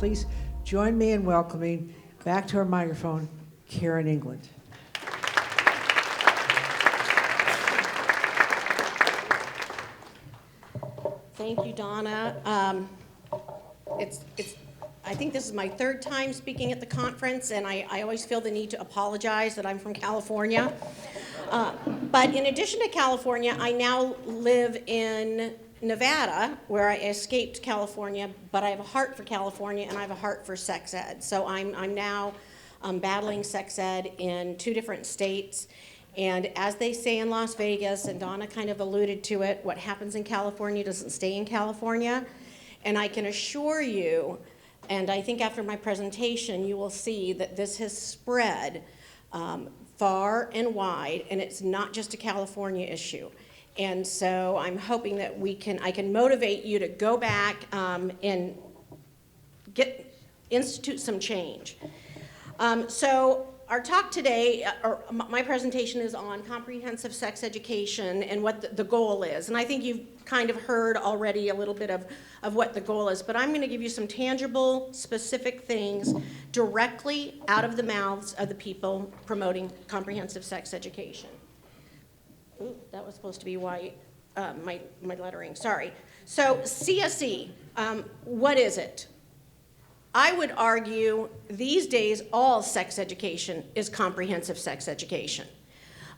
please join me in welcoming back to our microphone, Karen England. Thank you, Donna. I think this is my third time speaking at the conference, and I always feel the need to apologize that I'm from California. But in addition to California, I now live in Nevada, where I escaped California, but I have a heart for California and I have a heart for sex ed. So I'm now battling sex ed in 2 different states. And as they say in Las Vegas, and Donna kind of alluded to it, what happens in California doesn't stay in California. And I can assure you, and I think after my presentation, you will see that this has spread far and wide, and it's not just a California issue. And so I'm hoping that I can motivate you to go back and institute some change. So our talk today, or my presentation, is on comprehensive sex education and what the goal is. And I think you've kind of heard already a little bit of what the goal is, but I'm going to give you some tangible, specific things directly out of the mouths of the people promoting comprehensive sex education. Ooh, that was supposed to be white, my lettering, sorry. So CSE, what is it? I would argue these days all sex education is comprehensive sex education.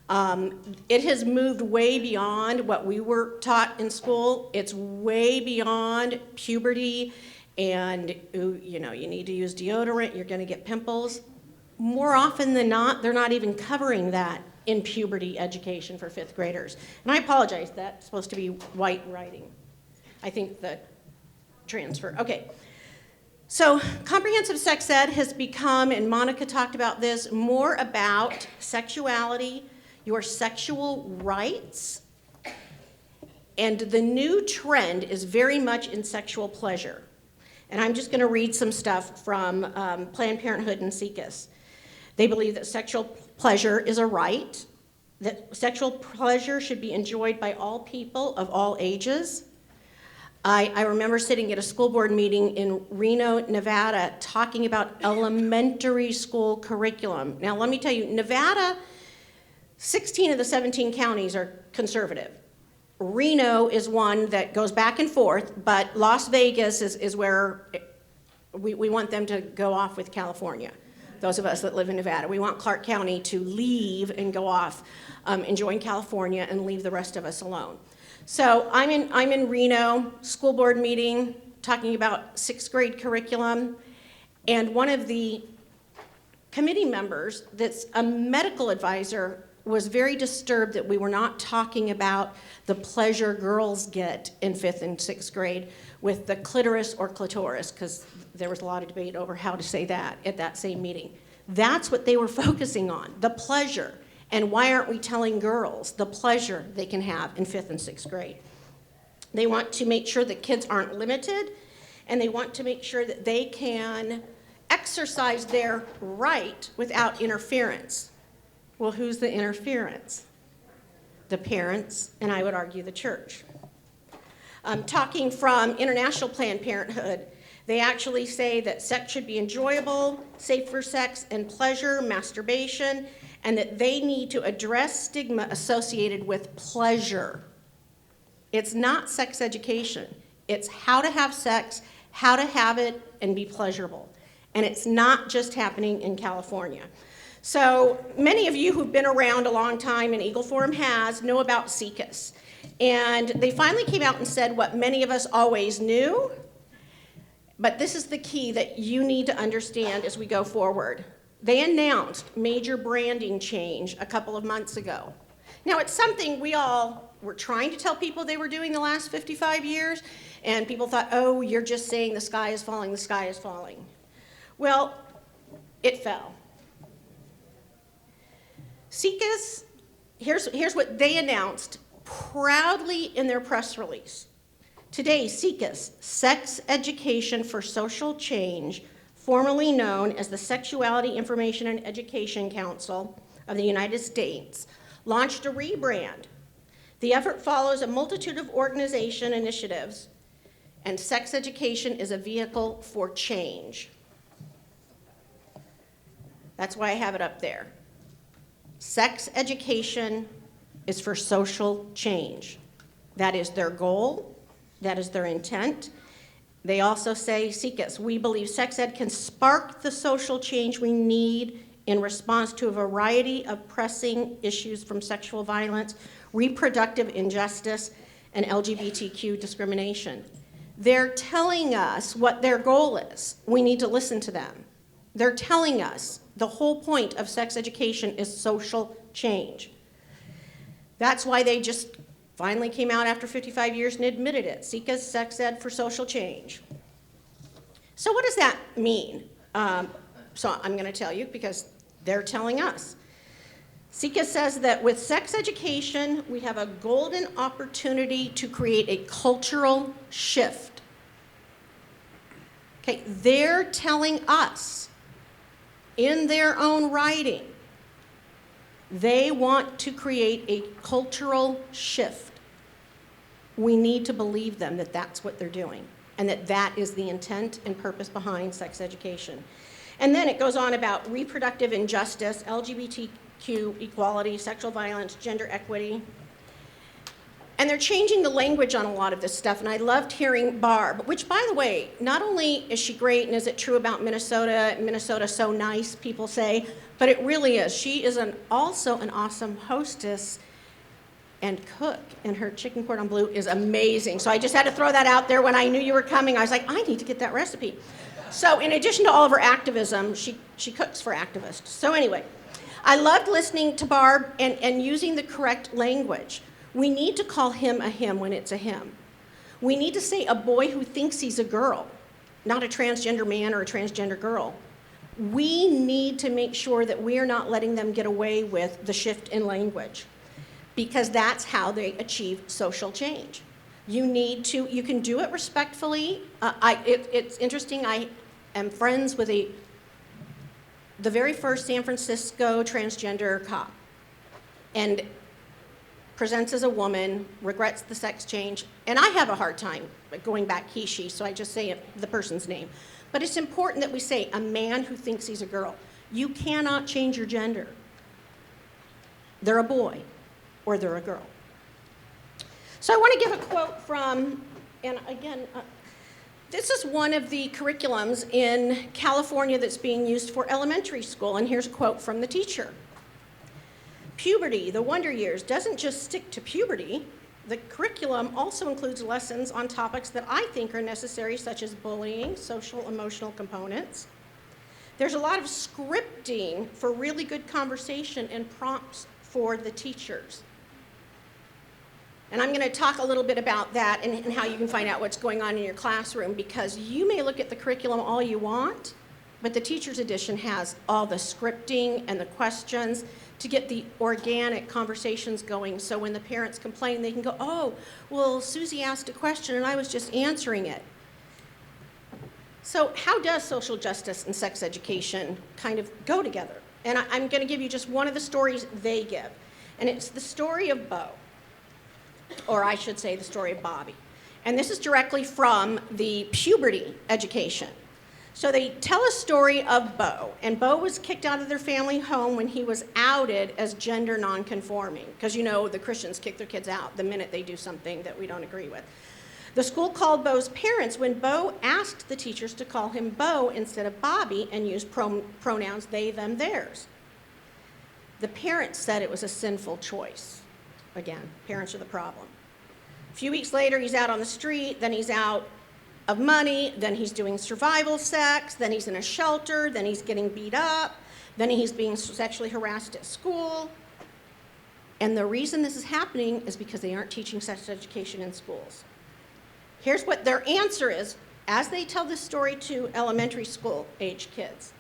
It has moved way beyond what we were taught in school. It's way beyond puberty and, you need to use deodorant, you're going to get pimples. More often than not, they're not even covering that in puberty education for 5th graders. And I apologize, that's supposed to be white writing. I think the transfer, okay. So comprehensive sex ed has become, and Monica talked about this, more about sexuality, your sexual rights, and the new trend is very much in sexual pleasure. And I'm just going to read some stuff from Planned Parenthood and SECUS. They believe that sexual pleasure is a right, that sexual pleasure should be enjoyed by all people of all ages. I remember sitting at a school board meeting in Reno, Nevada, talking about elementary school curriculum. Now, let me tell you, Nevada, 16 of the 17 counties are conservative. Reno is one that goes back and forth, but Las Vegas is where we want them to go off with California. Those of us that live in Nevada. We want Clark County to leave and go off and join California and leave the rest of us alone. So I'm in Reno, school board meeting, talking about 6th grade curriculum, and one of the committee members that's a medical advisor was very disturbed that we were not talking about the pleasure girls get in 5th and 6th grade with the clitoris or clitoris, because there was a lot of debate over how to say that at that same meeting. That's what they were focusing on, the pleasure. And why aren't we telling girls the pleasure they can have in 5th and 6th grade? They want to make sure that kids aren't limited, and they want to make sure that they can exercise their right without interference. Well, who's the interference? The parents, and I would argue the church. Talking from International Planned Parenthood, they actually say that sex should be enjoyable, safe for sex and pleasure, masturbation, and that they need to address stigma associated with pleasure. It's not sex education. It's how to have sex, how to have it, and be pleasurable. And it's not just happening in California. So many of you who've been around a long time, and Eagle Forum has, know about SECUS. And they finally came out and said what many of us always knew, but this is the key that you need to understand as we go forward. They announced major branding change a couple of months ago. Now, it's something we all were trying to tell people they were doing the last 55 years, and people thought, oh, you're just saying the sky is falling, the sky is falling. Well, it fell. SECUS, here's what they announced proudly in their press release. Today, SECUS, Sex Education for Social Change, formerly known as the Sexuality Information and Education Council of the United States, launched a rebrand. The effort follows a multitude of organization initiatives and sex education is a vehicle for change. That's why I have it up there. Sex education is for social change. That is their goal. That is their intent. They also say, seek us. We believe sex ed can spark the social change we need in response to a variety of pressing issues from sexual violence, reproductive injustice, and LGBTQ discrimination. They're telling us what their goal is. We need to listen to them. They're telling us the whole point of sex education is social change. That's why they just finally came out after 55 years and admitted it. Seek us sex ed for social change. So what does that mean? So I'm going to tell you because they're telling us. SECA says that with sex education, we have a golden opportunity to create a cultural shift. Okay, they're telling us in their own writing, they want to create a cultural shift. We need to believe them that that's what they're doing and that that is the intent and purpose behind sex education. And then it goes on about reproductive injustice, LGBTQ equality, sexual violence, gender equity. And they're changing the language on a lot of this stuff, and I loved hearing Barb, which, by the way, not only is she great, and is it true about Minnesota, Minnesota's so nice, people say, but it really is. She is also an awesome hostess and cook, and her chicken cordon bleu is amazing. So I just had to throw that out there when I knew you were coming. I was like, I need to get that recipe. So in addition to all of her activism, she cooks for activists. So anyway, I loved listening to Barb and using the correct language. We need to call him a him when it's a him. We need to say a boy who thinks he's a girl, not a transgender man or a transgender girl. We need to make sure that we are not letting them get away with the shift in language, because that's how they achieve social change. You can do it respectfully. It's interesting, I am friends with the very first San Francisco transgender cop, and presents as a woman, regrets the sex change, and I have a hard time going back he, she, so I just say the person's name. But it's important that we say a man who thinks he's a girl. You cannot change your gender. They're a boy or they're a girl. So I want to give a quote from, and again, this is one of the curriculums in California that's being used for elementary school, and here's a quote from the teacher. Puberty, the wonder years, doesn't just stick to puberty. The curriculum also includes lessons on topics that I think are necessary, such as bullying, social, emotional components. There's a lot of scripting for really good conversation and prompts for the teachers. And I'm going to talk a little bit about that and how you can find out what's going on in your classroom, because you may look at the curriculum all you want, but the teacher's edition has all the scripting and the questions to get the organic conversations going, so when the parents complain, they can go, oh, well, Susie asked a question and I was just answering it. So how does social justice and sex education kind of go together? And I'm going to give you just one of the stories they give, and it's the story of Bo, or I should say the story of Bobby. And this is directly from the puberty education. So they tell a story of Bo, and Bo was kicked out of their family home when he was outed as gender nonconforming, because you know the Christians kick their kids out the minute they do something that we don't agree with. The school called Bo's parents when Bo asked the teachers to call him Bo instead of Bobby and use pronouns they, them, theirs. The parents said it was a sinful choice. Again, parents are the problem. A few weeks later, he's out on the street, then he's out of money, then he's doing survival sex, then he's in a shelter, then he's getting beat up, then he's being sexually harassed at school. And the reason this is happening is because they aren't teaching sex education in schools. Here's what their answer is as they tell this story to elementary school age kids.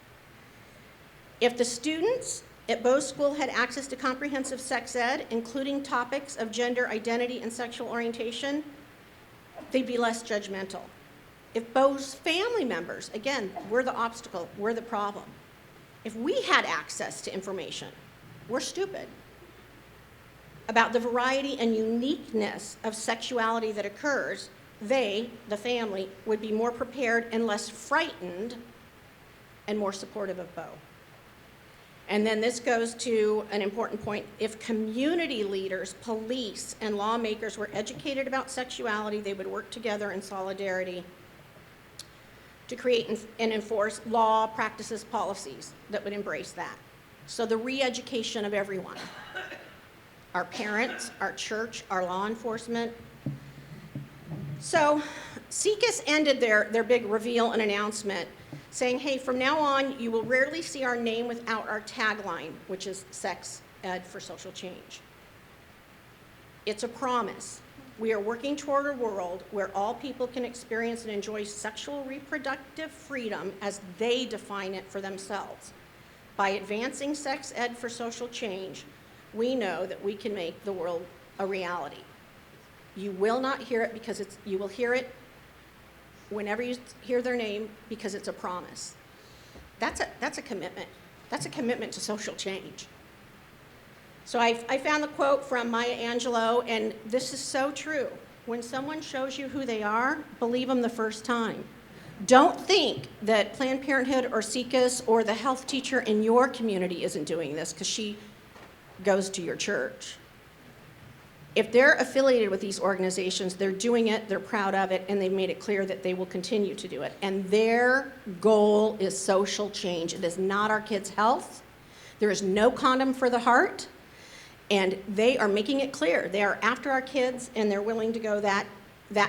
If the students at Bo's school had access to comprehensive sex ed, including topics of gender identity and sexual orientation, they'd be less judgmental. If Bo's family members, again, we're the obstacle, we're the problem. If we had access to information, we're stupid about the variety and uniqueness of sexuality that occurs, they, the family, would be more prepared and less frightened and more supportive of Bo. And then this goes to an important point. If community leaders, police, and lawmakers were educated about sexuality, they would work together in solidarity to create and enforce law, practices, policies that would embrace that. So the re-education of everyone, our parents, our church, our law enforcement. So SECUS ended their big reveal and announcement saying, hey, from now on, you will rarely see our name without our tagline, which is Sex Ed for Social Change. It's a promise. We are working toward a world where all people can experience and enjoy sexual reproductive freedom as they define it for themselves. By advancing sex ed for social change, we know that we can make the world a reality. You will not hear it because you will hear it whenever you hear their name because it's a promise. That's a commitment. That's a commitment to social change. So I found the quote from Maya Angelou, and this is so true. When someone shows you who they are, believe them the first time. Don't think that Planned Parenthood or SECUS or the health teacher in your community isn't doing this because she goes to your church. If they're affiliated with these organizations, they're doing it, they're proud of it, and they've made it clear that they will continue to do it. And their goal is social change. It is not our kids' health. There is no condom for the heart. And they are making it clear. They are after our kids, and they're willing to go that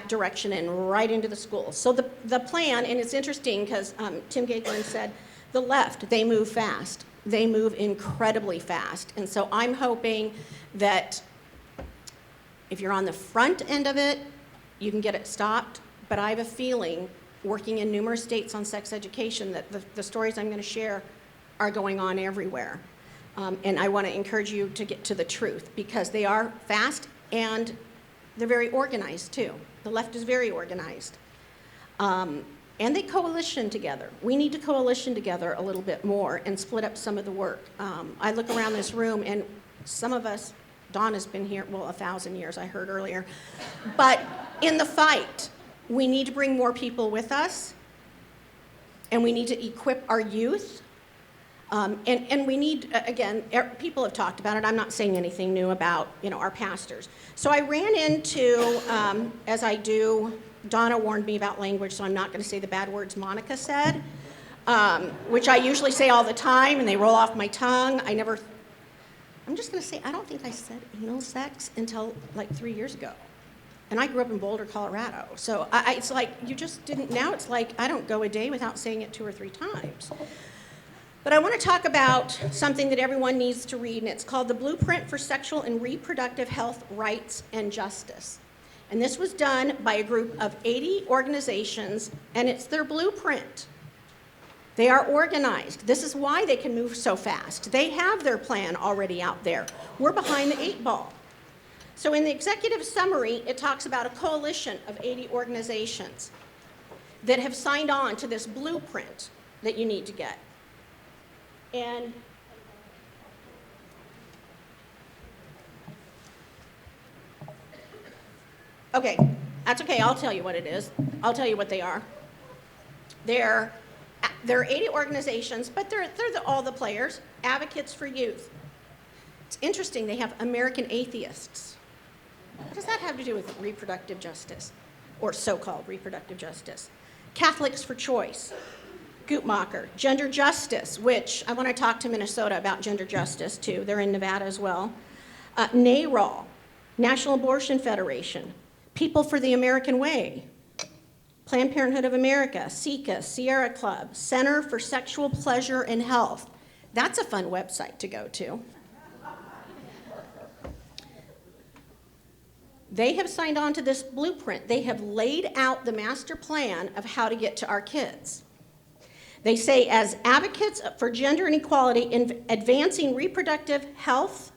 direction and right into the schools. So the plan, and it's interesting because Tim Gagelin said, the left, they move fast. They move incredibly fast. And so I'm hoping that if you're on the front end of it, you can get it stopped. But I have a feeling, working in numerous states on sex education, that the stories I'm going to share are going on everywhere. And I want to encourage you to get to the truth because they are fast and they're very organized too. The left is very organized. And they coalition together. We need to coalition together a little bit more and split up some of the work. I look around this room and some of us, Dawn has been here, well, 1,000 years, I heard earlier. But in the fight, we need to bring more people with us, and we need to equip our youth. And we need, again, people have talked about it. I'm not saying anything new about, our pastors. So I ran into, as I do, Donna warned me about language, so I'm not going to say the bad words Monica said, which I usually say all the time, and they roll off my tongue. I'm just going to say, I don't think I said anal sex until like 3 years ago. And I grew up in Boulder, Colorado. So it's like, you just didn't, now it's like, I don't go a day without saying it 2 or 3 times. But I want to talk about something that everyone needs to read, and it's called The Blueprint for Sexual and Reproductive Health, Rights, and Justice. And this was done by a group of 80 organizations, and it's their blueprint. They are organized. This is why they can move so fast. They have their plan already out there. We're behind the 8 ball. So in the executive summary, it talks about a coalition of 80 organizations that have signed on to this blueprint that you need to get. And okay, that's okay, I'll tell you what it is. I'll tell you what they are. There are 80 organizations, but they're all the players. Advocates for Youth. It's interesting, they have American Atheists. What does that have to do with reproductive justice, or so-called reproductive justice? Catholics for Choice. Guttmacher. Gender Justice, which I want to talk to Minnesota about gender justice too. They're in Nevada as well. NARAL, National Abortion Federation. People for the American Way. Planned Parenthood of America, SECUS, Sierra Club, Center for Sexual Pleasure and Health. That's a fun website to go to. They have signed on to this blueprint. They have laid out the master plan of how to get to our kids. They say, as advocates for gender and equality in advancing reproductive health,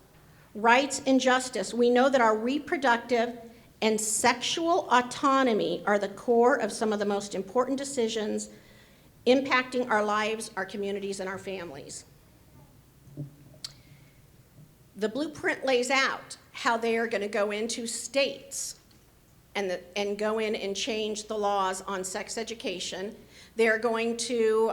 rights, and justice, we know that our reproductive and sexual autonomy are the core of some of the most important decisions impacting our lives, our communities, and our families. The blueprint lays out how they are going to go into states and go in and change the laws on sex education. They're going to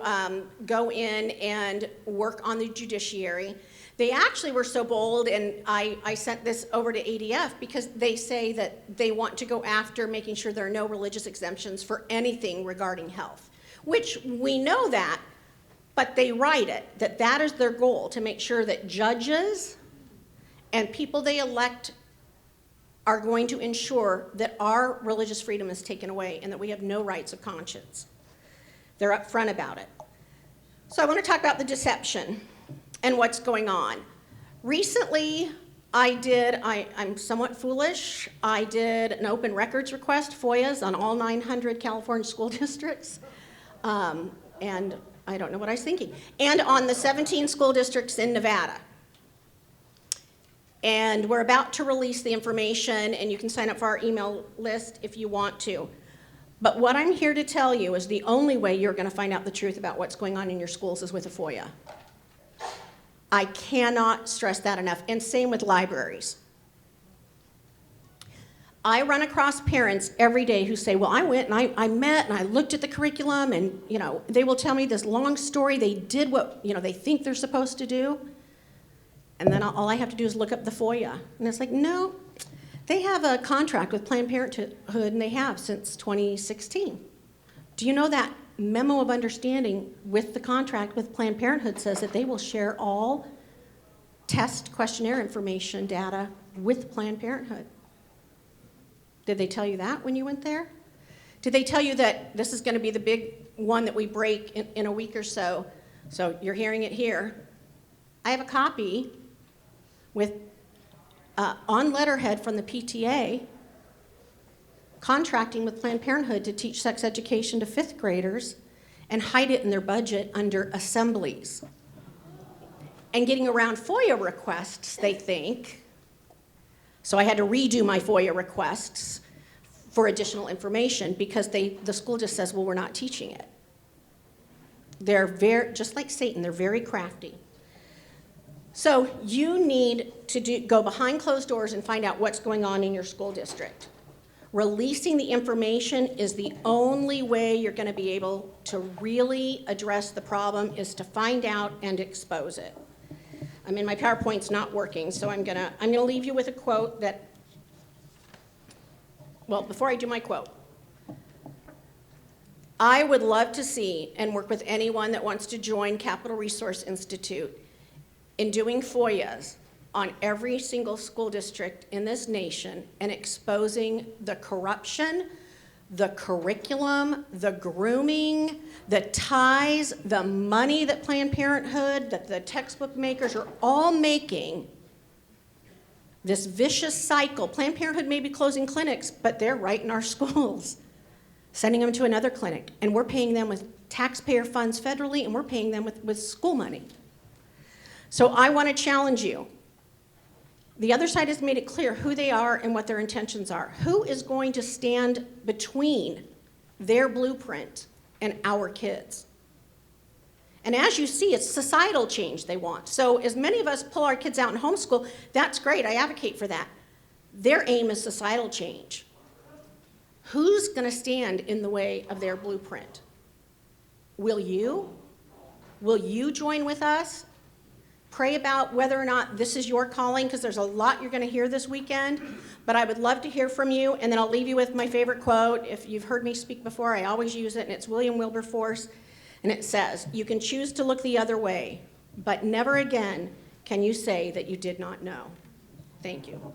go in and work on the judiciary. They actually were so bold, and I sent this over to ADF because they say that they want to go after making sure there are no religious exemptions for anything regarding health, which we know that, but they write it, that is their goal, to make sure that judges and people they elect are going to ensure that our religious freedom is taken away and that we have no rights of conscience. They're upfront about it. So I want to talk about the deception and what's going on. Recently, I'm somewhat foolish, I did an open records request, FOIAs, on all 900 California school districts, and I don't know what I was thinking, and on the 17 school districts in Nevada. And we're about to release the information, and you can sign up for our email list if you want to. But what I'm here to tell you is the only way you're going to find out the truth about what's going on in your schools is with a FOIA. I cannot stress that enough, and same with libraries. I run across parents every day who say, well, I went and I met and I looked at the curriculum, and they will tell me this long story. They did what they think they're supposed to do. And then all I have to do is look up the FOIA. And it's like, no, they have a contract with Planned Parenthood, and they have since 2016. Do you know that memo of understanding with the contract with Planned Parenthood says that they will share all test questionnaire information data with Planned Parenthood? Did they tell you that when you went there? Did they tell you that this is going to be the big one that we break in a week or so? So you're hearing it here. I have a copy with on letterhead from the PTA contracting with Planned Parenthood to teach sex education to 5th graders and hide it in their budget under assemblies. And getting around FOIA requests, they think. So I had to redo my FOIA requests for additional information because the school just says, well, we're not teaching it. They're just like Satan, they're very crafty. So you need to go behind closed doors and find out what's going on in your school district. Releasing the information is the only way you're going to be able to really address the problem, is to find out and expose it. I mean, my PowerPoint's not working, so I'm gonna leave you with a quote that, well, before I do my quote, I would love to see and work with anyone that wants to join Capital Resource Institute in doing FOIAs on every single school district in this nation and exposing the corruption, the curriculum, the grooming, the ties, the money that Planned Parenthood, that the textbook makers are all making, this vicious cycle. Planned Parenthood may be closing clinics, but they're right in our schools, sending them to another clinic. And we're paying them with taxpayer funds federally, and we're paying them with school money. So I want to challenge you. The other side has made it clear who they are and what their intentions are. Who is going to stand between their blueprint and our kids? And as you see, it's societal change they want. So as many of us pull our kids out and homeschool, that's great, I advocate for that. Their aim is societal change. Who's going to stand in the way of their blueprint? Will you? Will you join with us? Pray about whether or not this is your calling, because there's a lot you're going to hear this weekend, but I would love to hear from you, and then I'll leave you with my favorite quote. If you've heard me speak before, I always use it, and it's William Wilberforce, and it says, "You can choose to look the other way, but never again can you say that you did not know." Thank you.